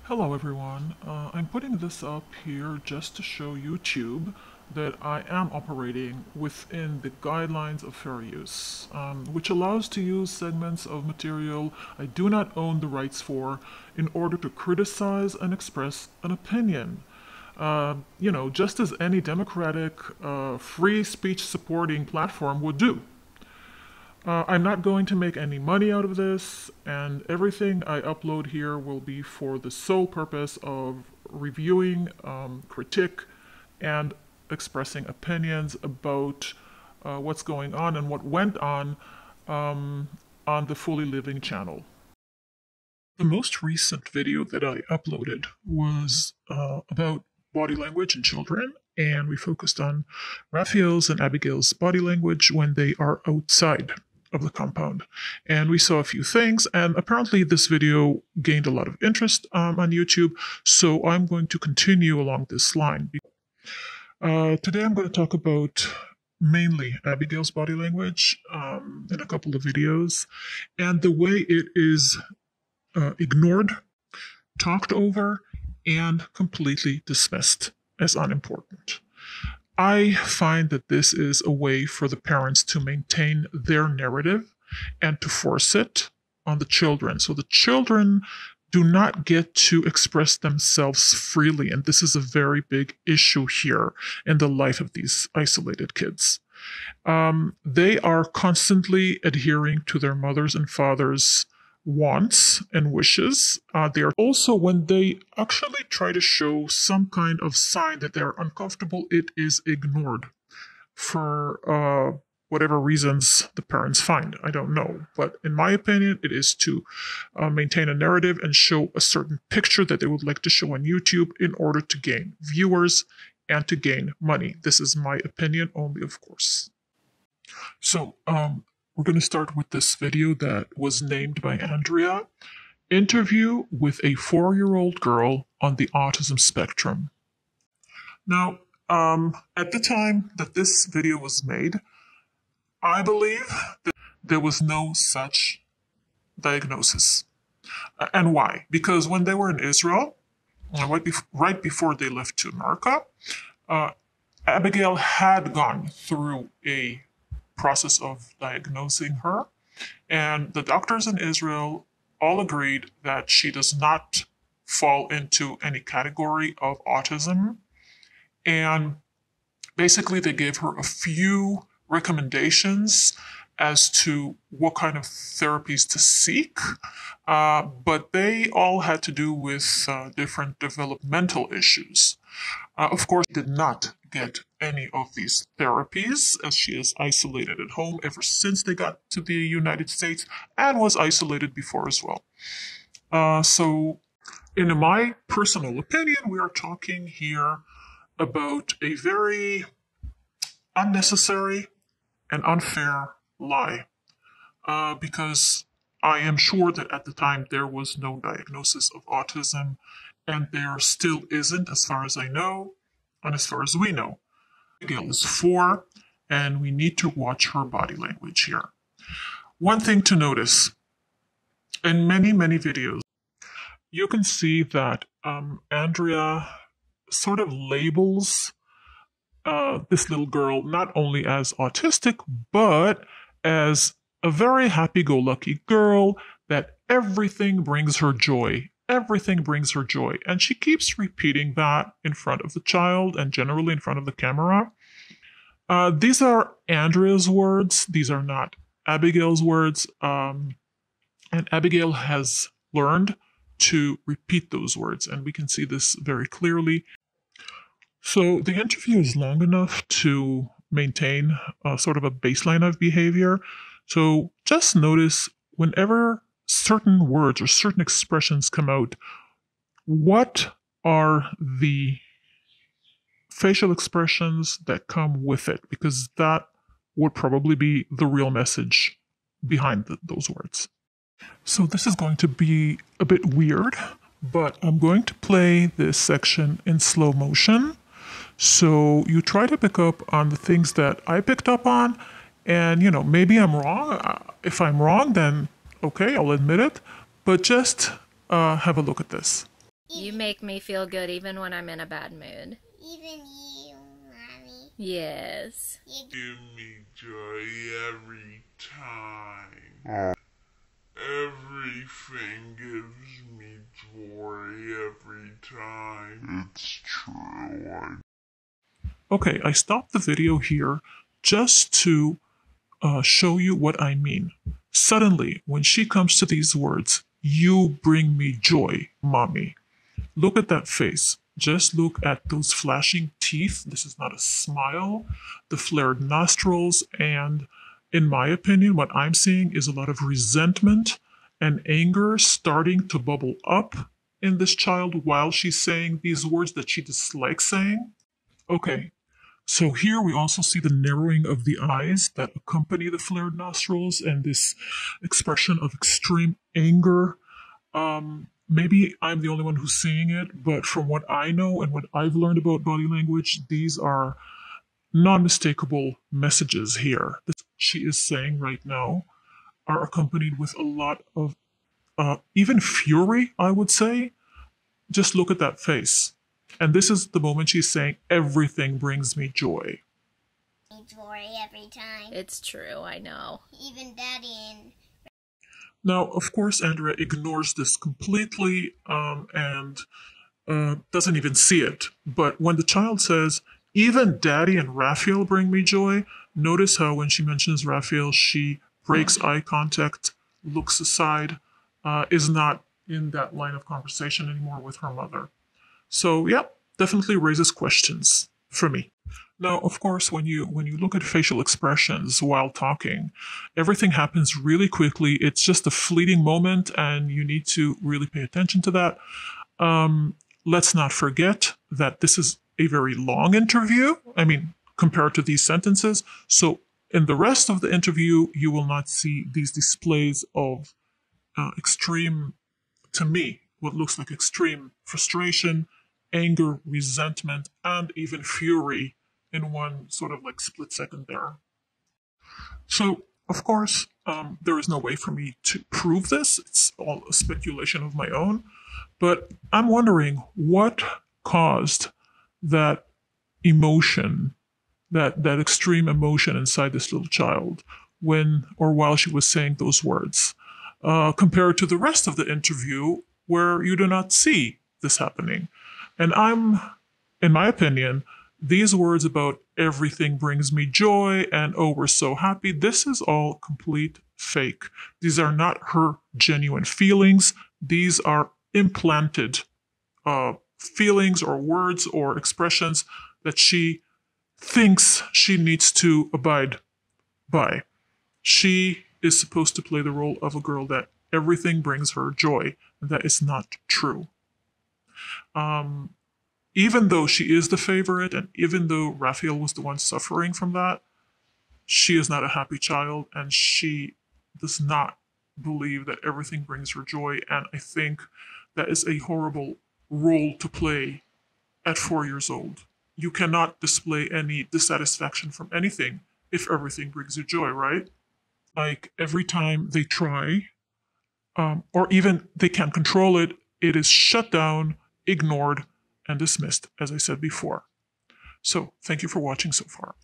Hello everyone, I'm putting this up here just to show YouTube that I am operating within the guidelines of fair use, which allows to use segments of material I do not own the rights for in order to criticize and express an opinion. Just as any democratic, free speech supporting platform would do. I'm not going to make any money out of this, and everything I upload here will be for the sole purpose of reviewing, critique, and expressing opinions about what's going on and what went on the Fully Living channel. The most recent video that I uploaded was about body language in children, and we focused on Raphael's and Abigail's body language when they are outside of the compound. And we saw a few things, and apparently this video gained a lot of interest on YouTube, so I'm going to continue along this line. Today I'm going to talk about mainly Abigail's body language in a couple of videos, and the way it is ignored, talked over, and completely dismissed as unimportant. I find that this is a way for the parents to maintain their narrative and to force it on the children. So the children do not get to express themselves freely, and this is a very big issue here in the life of these isolated kids. They are constantly adhering to their mothers and fathers' wants and wishes. They are also, when they actually try to show some kind of sign that they're uncomfortable, it is ignored for whatever reasons the parents find. I don't know. But in my opinion, it is to maintain a narrative and show a certain picture that they would like to show on YouTube in order to gain viewers and to gain money. This is my opinion only, of course. So, we're going to start with this video that was named by Andrea, Interview with a 4-year-old Girl on the Autism Spectrum. Now, at the time that this video was made, I believe that there was no such diagnosis. And why? Because when they were in Israel, right before they left to America, Abigail had gone through a process of diagnosing her, and the doctors in Israel all agreed that she does not fall into any category of autism, and basically they gave her a few recommendations as to what kind of therapies to seek, but they all had to do with different developmental issues. Of course, she did not get any of these therapies, as she is isolated at home ever since they got to the United States and was isolated before as well. So, in my personal opinion, we are talking here about a very unnecessary and unfair lie, because I am sure that at the time there was no diagnosis of autism, and there still isn't, as far as I know, and as far as we know. Abigail is 4, and we need to watch her body language here. One thing to notice, in many, many videos, you can see that Andrea sort of labels this little girl not only as autistic, but as a very happy-go-lucky girl that everything brings her joy. Everything brings her joy. And she keeps repeating that in front of the child and generally in front of the camera. These are Andrea's words. These are not Abigail's words. And Abigail has learned to repeat those words, and we can see this very clearly. So the interview is long enough to maintain sort of a baseline of behavior. So just notice whenever certain words or certain expressions come out, what are the facial expressions that come with it? Because that would probably be the real message behind those words. So this is going to be a bit weird, but I'm going to play this section in slow motion. So you try to pick up on the things that I picked up on, and maybe I'm wrong. If I'm wrong, then okay, I'll admit it, but just have a look at this. You make me feel good even when I'm in a bad mood. Even you, Mommy. Yes. You Give me joy every time. Everything gives me joy every time. It's true. Okay, I stopped the video here just to show you what I mean. Suddenly, when she comes to these words, you bring me joy, mommy. Look at that face. Just look at those flashing teeth. This is not a smile. The flared nostrils. And in my opinion, what I'm seeing is a lot of resentment and anger starting to bubble up in this child while she's saying these words that she dislikes saying. Okay, so here we also see the narrowing of the eyes that accompany the flared nostrils and this expression of extreme anger. Maybe I'm the only one who's seeing it, but from what I know and what I've learned about body language, these are non-mistakable messages here that she is saying right now are accompanied with a lot of even fury, I would say. Just look at that face. And this is the moment she's saying, everything brings me joy. joy every time. It's true, I know. Even Daddy and Now, of course, Andrea ignores this completely and doesn't even see it. But when the child says, even Daddy and Raphael bring me joy, notice how when she mentions Raphael, she breaks eye contact, looks aside, is not in that line of conversation anymore with her mother. So, yeah, definitely raises questions for me. Now, of course, when you look at facial expressions while talking, everything happens really quickly. It's just a fleeting moment, and you need to really pay attention to that. Let's not forget that this is a very long interview. I mean, compared to these sentences. So, in the rest of the interview, you will not see these displays of extreme, to me, what looks like extreme frustration, anger, resentment, and even fury in one sort of like split second there. So, of course, there is no way for me to prove this. It's all a speculation of my own. But I'm wondering what caused that emotion, that extreme emotion inside this little child when or while she was saying those words, compared to the rest of the interview where you do not see this happening. And in my opinion, these words about everything brings me joy and oh, we're so happy, this is all complete fake. These are not her genuine feelings. These are implanted feelings or words or expressions that she thinks she needs to abide by. She is supposed to play the role of a girl that everything brings her joy, and that is not true. Even though she is the favorite, and even though Raphael was the one suffering from that, she is not a happy child, and she does not believe that everything brings her joy. And I think that is a horrible role to play at 4 years old. You cannot display any dissatisfaction from anything if everything brings you joy, right? Like every time they try, or even they can't control it, it is shut down, ignored, and dismissed, as I said before. So, thank you for watching so far.